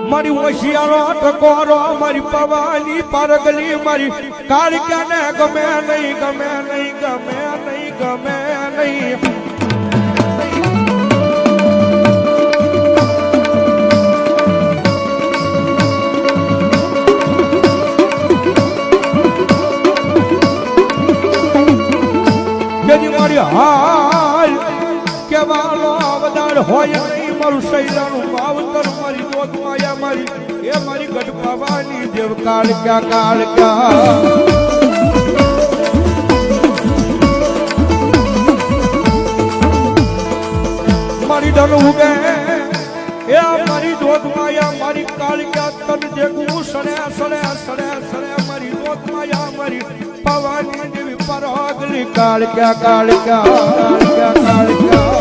મારી હોશિયારો ટકોરો મારી પવાની પરગલી મારી કાળક્યાને ગમે નહીં ગમે નહીં ગમે નહીં ગમે નહીં મારી હાલ કેવાનો અવદાન હોય નહીં મારું શૈલાનું માવતર મારી દોત માયા મારી એ મારી ગઢપાવાની દેવ કાળક્યા મારી ધન ઉગે એ મારી દોત માયા મારી કાળક્યા તન જેવું સડે સડે સડે સડે મારી દોત માયા મારી પવાની દેવી પર અગલી કાળક્યા કાળક્યા કાળક્યા કાળક્યા